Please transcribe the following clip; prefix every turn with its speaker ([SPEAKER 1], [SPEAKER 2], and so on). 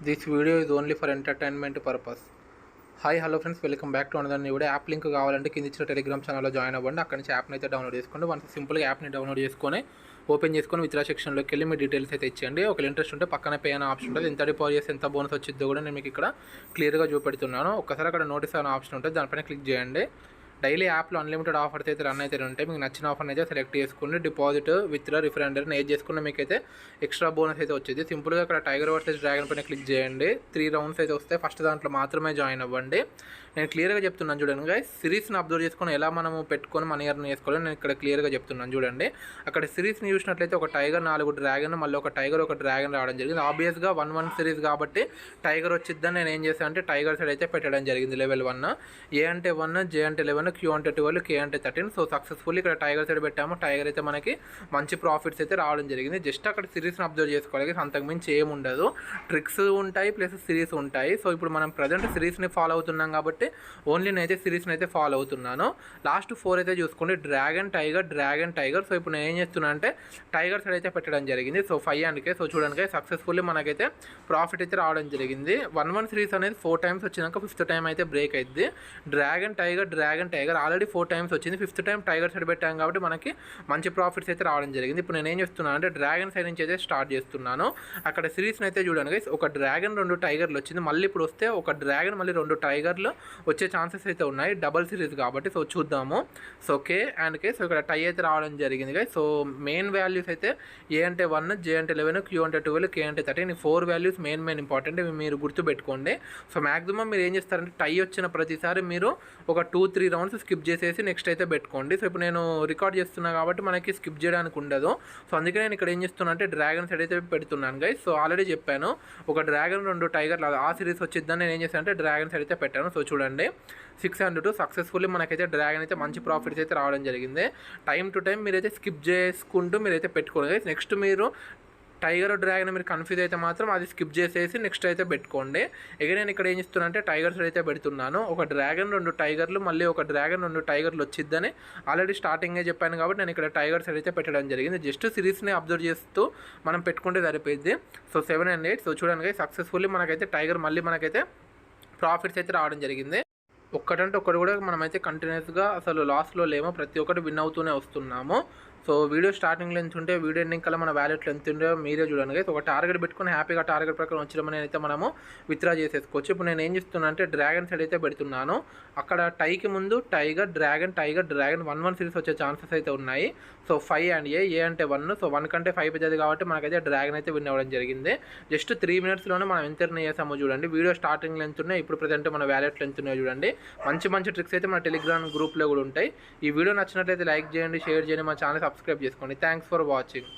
[SPEAKER 1] This video is only for entertainment purpose. Hi hello friends, welcome back to another new video. App link కావాలంటే కింద ఇచ్చిన Telegram ఛానల్లో join అవ్వండి. అక్కడ నుంచి యాప్ని అయితే డౌన్లోడ్ చేసుకోండి. వన్స్ సింపుల్గా యాప్ని డౌన్లోడ్ చేసుకొని ఓపెన్ చేసుకొని విత్డ్రా సెక్షన్లోకి వెళ్ళి మీ డీటెయిల్స్ అయితే ఇచ్చేయండి. ఒక ఇంట్రెస్ట్ ఉంటే పక్కన పే అనే ఆప్షన్ ఉంటుంది. ఎంత డిపాజిట్ చేసి ఎంత బోనస్ వచ్చిందో కూడా నేను మీకు ఇక్కడ క్లియర్గా చూపెడుతున్నాను. ఒక్కసారి అక్కడ నోటీస్ అనే ఆప్షన్ ఉంటుంది, దానిపైన క్లిక్ చేయండి. డైలీ యాప్లో అన్లిమిటెడ్ ఆఫర్స్ అయితే రన్ అయితే ఉంటాయి. మీకు నచ్చిన ఆఫర్ని అయితే సెలెక్ట్ చేసుకుని డిపాజిట్ విత్డ్రా రిఫరెండర్ని ఏది చేసుకున్న మీకు అయితే ఎక్స్ట్రా బోనస్ అయితే వచ్చేది. సింపుల్గా అక్కడ టైగర్ వర్సెస్ డ్రాగన్ పైన క్లిక్ చేయండి. 3 రౌండ్స్ అయితే వస్తాయి. ఫస్ట్ దాంట్లో మాత్రమే జాయిన్ అవ్వండి. నేను క్లియర్గా చెప్తున్నాను చూడండి గైస్. సిరీస్ని అబ్జర్వ్ చేసుకొని ఎలా మనము పెట్టుకొని మనీ ఎర్న్ చేసుకోవాలి నేను ఇక్కడ క్లియర్గా చెప్తున్నాను చూడండి. అక్కడ సిరీస్ని చూసినట్లయితే ఒక టైగర్, 4 డ్రాగన్, మళ్ళీ ఒక టైగర్, ఒక డ్రాగన్ రావడం జరిగింది. ఆబ్వియస్గా 1-1 సిరీస్ కాబట్టి టైగర్ వచ్చిద్దని నేను ఏం చేశాను అంటే టైగర్ సైడ్ అయితే పెట్టడం జరిగింది. లెవెల్ 1 ఏ అంటే 1, జే అంటే 11, క్యూ అంటే 12, కే అంటే 13. సో సక్సెస్ఫుల్లీ ఇక్కడ టైగర్ సైడ్ పెట్టాము. టైగర్ అయితే మనకి మంచి ప్రాఫిట్స్ అయితే రావడం జరిగింది. జస్ట్ అక్కడ సిరీస్ని అబ్జర్వ్ చేసుకోవాలి, అంతకుమించి ఏముండదు. ట్రిక్స్ ఉంటాయి ప్లస్ సిరీస్ ఉంటాయి. సో ఇప్పుడు మనం ప్రజెంట్ సిరీస్ని ఫాలో అవుతున్నాం కాబట్టి ఓన్లీ నేనైతే సిరీస్ని అయితే ఫాలో అవుతున్నాను. లాస్ట్ 4 అయితే చూసుకోండి, dragon tiger, dragon tiger. So ఇప్పుడు నేను ఏం చేస్తున్నాను అంటే టైగర్ సైడ్ అయితే పెట్టడం జరిగింది. సో 5 అందుకే. సో చూడండి సక్సెస్ఫుల్లీ మనకైతే ప్రాఫిట్ అయితే రావడం జరిగింది. 1-1 సిరీస్ అనేది 4 టైమ్స్ వచ్చినాక 5th టైం అయితే బ్రేక్ అయింది. డ్రాగన్ టైగర్ ఆల్రెడీ 4 టైమ్స్ వచ్చింది. 5th టైం టైగర్ సైడ్ పెట్టాం కాబట్టి మనకి మంచి ప్రాఫిట్స్ అయితే రావడం జరిగింది. ఇప్పుడు నేను ఏం చేస్తున్నాను అంటే డ్రాగన్ సైడ్ నుంచి అయితే స్టార్ట్ చేస్తున్నాను. అక్కడ సిరీస్ని అయితే చూడండి, ఒక డ్రాగన్ 2 టైగర్లు వచ్చింది. మళ్ళీ ఇప్పుడు వస్తే ఒక డ్రాగన్ మళ్ళీ 2 టైగర్లు వచ్చే ఛాన్సెస్ అయితే ఉన్నాయి, డబల్ సిరీస్ కాబట్టి. సో చూద్దాము. So K and K. So ఇక్కడ టై అయితే రావడం జరిగింది గైస్. సో మెయిన్ వాల్యూస్ అయితే ఏ అంటే 1, జే అంటే 11, క్యూ అంటే 12, కే అంటే 13. ఈ 4 వాల్యూస్ మెయిన్ ఇంపార్టెంట్, ఇవి మీరు గుర్తుపెట్టుకోండి. సో మ్యాక్సిమం మీరు ఏం చేస్తారంటే టై వచ్చిన ప్రతిసారి మీరు ఒక 2-3 రౌండ్స్ స్కిప్ చేసేసి నెక్స్ట్ అయితే పెట్టుకోండి. సో ఇప్పుడు నేను రికార్డ్ చేస్తున్నా కాబట్టి మనకి స్కిప్ చేయడానికి ఉండదు. సో అందుకే నేను ఇక్కడ ఏం చేస్తున్నా అంటే డ్రాగన్ సైడ్ అయితే పెడుతున్నాను గైస్. సో ఆల్రెడీ చెప్పాను ఒక డ్రాగన్ 2 టైగర్లు ఆ సిరీస్ వచ్చిద్దని నేను ఏం చేశాను అంటే డ్రాగన్ సైడ్ అయితే పెట్టాను. సో చూడండి 602 సక్సెస్ఫుల్లీ మనకైతే డ్రాగన్ అయితే మంచి ప్రాఫిట్స్ అయితే రావడం జరిగింది. టైం టు టైం మీరైతే స్కిప్ చేసుకుంటూ మీరైతే పెట్టుకోండి. నెక్స్ట్ మీరు టైగర్ డ్రాగన్ మీరు కన్ఫ్యూజ్ అయితే మాత్రం అది స్కిప్ చేసేసి నెక్స్ట్ అయితే పెట్టుకోండి. ఇక నేను ఇక్కడ ఏం చేస్తున్నా అంటే టైగర్స్ అయితే పెడుతున్నాను. ఒక డ్రాగన్ 2 టైగర్లు, మళ్ళీ ఒక డ్రాగన్ 2 టైగర్లు వచ్చిద్దని ఆల్రెడీ స్టార్టింగే చెప్పాను కాబట్టి నేను ఇక్కడ టైగర్స్ అయితే పెట్టడం జరిగింది. జస్ట్ సిరీస్ని అబ్జర్వ్ చేస్తూ మనం పెట్టుకుంటే సరిపోయింది. So 7 and 8. సో చూడండి సక్సెస్ఫుల్లీ మనకైతే టైగర్ మళ్ళీ మనకైతే ప్రాఫిట్స్ అయితే రావడం జరిగింది. ఒక్కటంటే ఒక్కటి కూడా మనమైతే కంటిన్యూస్గా అసలు లాస్లో లేమో, ప్రతి ఒక్కటి విన్ అవుతూనే వస్తున్నాము. సో వీడియో స్టార్టింగ్లో ఎంత ఉంటే వీడియో ఎండింగ్ కల్లా మన వ్యాలెట్లో ఎంత ఉంటే మీరే చూడండి. ఒక టార్గెట్ పెట్టుకుని హ్యాపీగా టార్గెట్ ప్రకారం వచ్చినామని అయితే మనము విత్డ్రా చేసేసుకోవచ్చు. ఇప్పుడు నేను ఏం చేస్తున్నాను అంటే డ్రాగన్ సైడ్ అయితే పెడుతున్నాను. అక్కడ టైకి ముందు టైగర్, డ్రాగన్ 1-1 సిరీస్ వచ్చే ఛాన్సెస్ అయితే ఉన్నాయి. సో 5 and ఏ అంటే 1. సో 1 కంటే 5 పెద్దది కాబట్టి మనకైతే డ్రాగన్ అయితే విన్ అవ్వడం జరిగింది. జస్ట్ 3 minutesలోనే మనం ఎంత ఎర్న్ చేసామో చూడండి. వీడియో స్టార్టింగ్లో ఎంత ఉన్నాయి, ఇప్పుడు ప్రజెంట్ మన వ్యాలెట్లో ఎంత ఉన్నాయో చూడండి. మంచి ట్రిక్స్ అయితే మన టెలిగ్రామ్ గ్రూప్లో కూడా ఉంటాయి. ఈ వీడియో నచ్చినట్లయితే లైక్ చేయండి, షేర్ చేయండి, మన ఛానల్ సబ్స్క్రైబ్ చేసుకోండి. Thanks for watching.